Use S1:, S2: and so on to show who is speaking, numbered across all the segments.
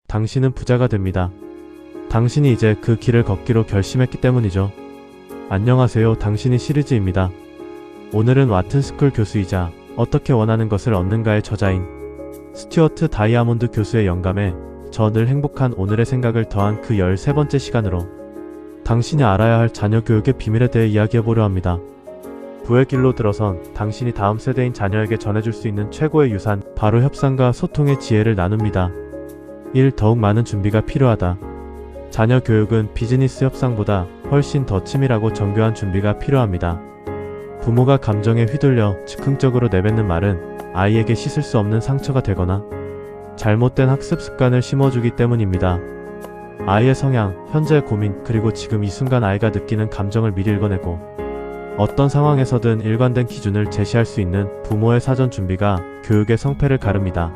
S1: 당신은 부자가 됩니다. 당신이 이제 그 길을 걷기로 결심했기 때문이죠. 안녕하세요. 당신이 시리즈입니다. 오늘은 와튼스쿨 교수이자 어떻게 원하는 것을 얻는가의 저자인 스튜어트 다이아몬드 교수의 영감에 저 늘 행복한 오늘의 생각을 더한 그 13번째 시간으로 당신이 알아야 할 자녀 교육의 비밀에 대해 이야기해보려 합니다. 부의 길로 들어선 당신이 다음 세대인 자녀에게 전해줄 수 있는 최고의 유산, 바로 협상과 소통의 지혜를 나눕니다. 1. 더욱 많은 준비가 필요하다. 자녀 교육은 비즈니스 협상보다 훨씬 더 치밀하고 정교한 준비가 필요합니다. 부모가 감정에 휘둘려 즉흥적으로 내뱉는 말은 아이에게 씻을 수 없는 상처가 되거나 잘못된 학습 습관을 심어주기 때문입니다. 아이의 성향, 현재의 고민, 그리고 지금 이 순간 아이가 느끼는 감정을 미리 읽어내고 어떤 상황에서든 일관된 기준을 제시할 수 있는 부모의 사전 준비가 교육의 성패를 가릅니다.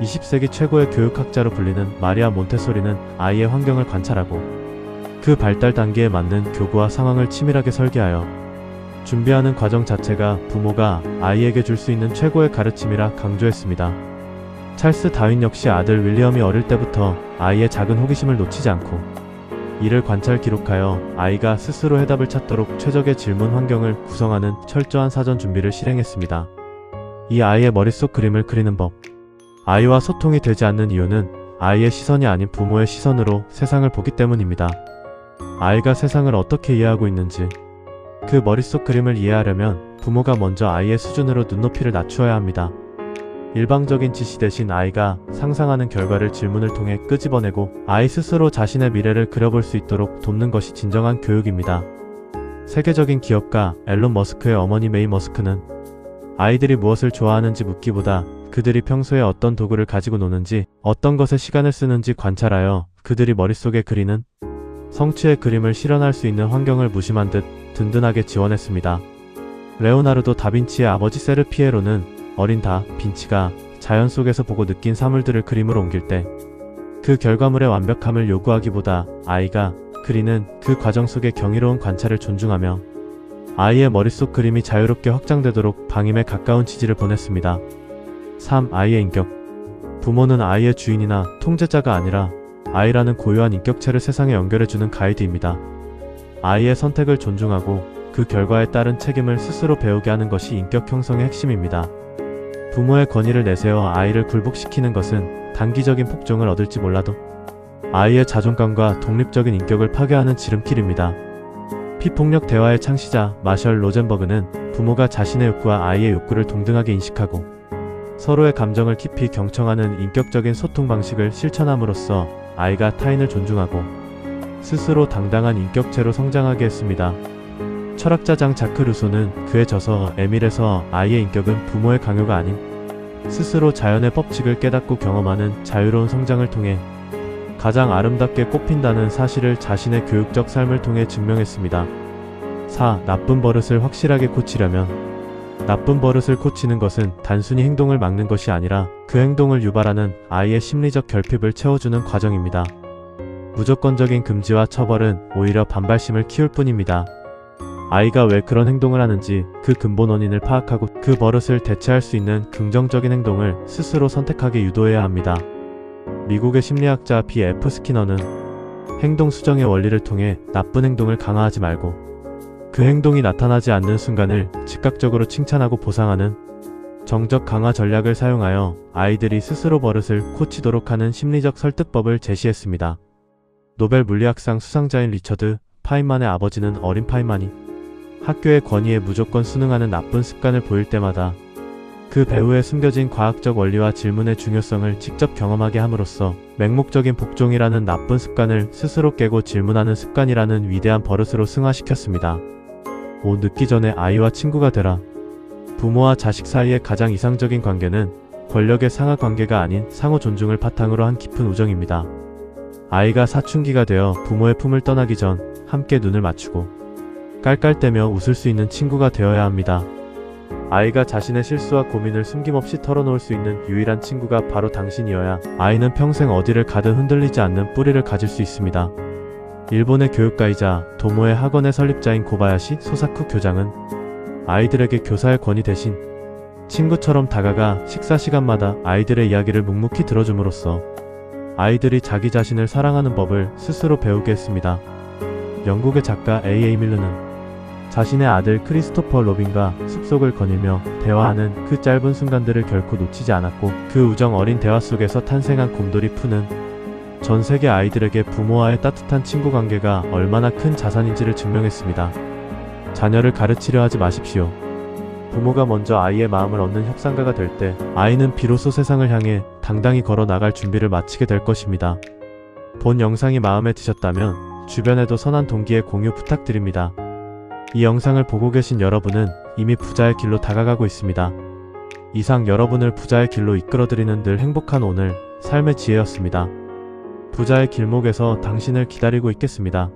S1: 20세기 최고의 교육학자로 불리는 마리아 몬테소리는 아이의 환경을 관찰하고 그 발달 단계에 맞는 교구와 상황을 치밀하게 설계하여 준비하는 과정 자체가 부모가 아이에게 줄 수 있는 최고의 가르침이라 강조했습니다. 찰스 다윈 역시 아들 윌리엄이 어릴 때부터 아이의 작은 호기심을 놓치지 않고 이를 관찰 기록하여 아이가 스스로 해답을 찾도록 최적의 질문 환경을 구성하는 철저한 사전 준비를 실행했습니다. 이 아이의 머릿속 그림을 그리는 법. 아이와 소통이 되지 않는 이유는 아이의 시선이 아닌 부모의 시선으로 세상을 보기 때문입니다. 아이가 세상을 어떻게 이해하고 있는지 그 머릿속 그림을 이해하려면 부모가 먼저 아이의 수준으로 눈높이를 낮추어야 합니다. 일방적인 지시 대신 아이가 상상하는 결과를 질문을 통해 끄집어내고 아이 스스로 자신의 미래를 그려볼 수 있도록 돕는 것이 진정한 교육입니다. 세계적인 기업가 앨런 머스크의 어머니 메이 머스크는 아이들이 무엇을 좋아하는지 묻기보다 그들이 평소에 어떤 도구를 가지고 노는지, 어떤 것에 시간을 쓰는지 관찰하여 그들이 머릿속에 그리는 성취의 그림을 실현할 수 있는 환경을 무심한 듯 든든하게 지원했습니다. 레오나르도 다빈치의 아버지 세르 피에로는 어린 다 빈치가 자연 속에서 보고 느낀 사물들을 그림으로 옮길 때 그 결과물의 완벽함을 요구하기보다 아이가 그리는 그 과정 속의 경이로운 관찰을 존중하며 아이의 머릿속 그림이 자유롭게 확장되도록 방임에 가까운 지지를 보냈습니다. 3. 아이의 인격. 부모는 아이의 주인이나 통제자가 아니라 아이라는 고유한 인격체를 세상에 연결해주는 가이드입니다. 아이의 선택을 존중하고 그 결과에 따른 책임을 스스로 배우게 하는 것이 인격 형성의 핵심입니다. 부모의 권위를 내세워 아이를 굴복시키는 것은 단기적인 폭종을 얻을지 몰라도 아이의 자존감과 독립적인 인격을 파괴하는 지름길입니다. 피폭력 대화의 창시자 마셜 로젠버그는 부모가 자신의 욕구와 아이의 욕구를 동등하게 인식하고 서로의 감정을 깊이 경청하는 인격적인 소통 방식을 실천함으로써 아이가 타인을 존중하고 스스로 당당한 인격체로 성장하게 했습니다. 철학자 장 자크 루소는 그의 저서 에밀에서 아이의 인격은 부모의 강요가 아닌 스스로 자연의 법칙을 깨닫고 경험하는 자유로운 성장을 통해 가장 아름답게 꽃핀다는 사실을 자신의 교육적 삶을 통해 증명했습니다. 4. 나쁜 버릇을 확실하게 고치려면 나쁜 버릇을 고치는 것은 단순히 행동을 막는 것이 아니라 그 행동을 유발하는 아이의 심리적 결핍을 채워주는 과정입니다. 무조건적인 금지와 처벌은 오히려 반발심을 키울 뿐입니다. 아이가 왜 그런 행동을 하는지 그 근본 원인을 파악하고 그 버릇을 대체할 수 있는 긍정적인 행동을 스스로 선택하게 유도해야 합니다. 미국의 심리학자 B.F. 스키너는 행동 수정의 원리를 통해 나쁜 행동을 강화하지 말고 그 행동이 나타나지 않는 순간을 즉각적으로 칭찬하고 보상하는 정적 강화 전략을 사용하여 아이들이 스스로 버릇을 고치도록 하는 심리적 설득법을 제시했습니다. 노벨 물리학상 수상자인 리처드 파인만의 아버지는 어린 파인만이 학교의 권위에 무조건 순응하는 나쁜 습관을 보일 때마다 그 배후에 숨겨진 과학적 원리와 질문의 중요성을 직접 경험하게 함으로써 맹목적인 복종이라는 나쁜 습관을 스스로 깨고 질문하는 습관이라는 위대한 버릇으로 승화시켰습니다. 5. 늦기 전에 아이와 친구가 되라. 부모와 자식 사이의 가장 이상적인 관계는 권력의 상하 관계가 아닌 상호 존중을 바탕으로 한 깊은 우정입니다. 아이가 사춘기가 되어 부모의 품을 떠나기 전 함께 눈을 맞추고 깔깔대며 웃을 수 있는 친구가 되어야 합니다. 아이가 자신의 실수와 고민을 숨김없이 털어놓을 수 있는 유일한 친구가 바로 당신이어야 아이는 평생 어디를 가든 흔들리지 않는 뿌리를 가질 수 있습니다. 일본의 교육가이자 도모의 학원의 설립자인 고바야시 소사쿠 교장은 아이들에게 교사의 권위 대신 친구처럼 다가가 식사 시간마다 아이들의 이야기를 묵묵히 들어줌으로써 아이들이 자기 자신을 사랑하는 법을 스스로 배우게 했습니다. 영국의 작가 A.A. 밀러는 자신의 아들 크리스토퍼 로빈과 숲속을 거닐며 대화하는 그 짧은 순간들을 결코 놓치지 않았고, 그 우정 어린 대화 속에서 탄생한 곰돌이 푸는 전 세계 아이들에게 부모와의 따뜻한 친구 관계가 얼마나 큰 자산인지를 증명했습니다. 자녀를 가르치려 하지 마십시오. 부모가 먼저 아이의 마음을 얻는 협상가가 될 때 아이는 비로소 세상을 향해 당당히 걸어 나갈 준비를 마치게 될 것입니다. 본 영상이 마음에 드셨다면 주변에도 선한 동기의 공유 부탁드립니다. 이 영상을 보고 계신 여러분은 이미 부자의 길로 다가가고 있습니다. 이상 여러분을 부자의 길로 이끌어드리는 늘 행복한 오늘, 삶의 지혜였습니다. 부자의 길목에서 당신을 기다리고 있겠습니다.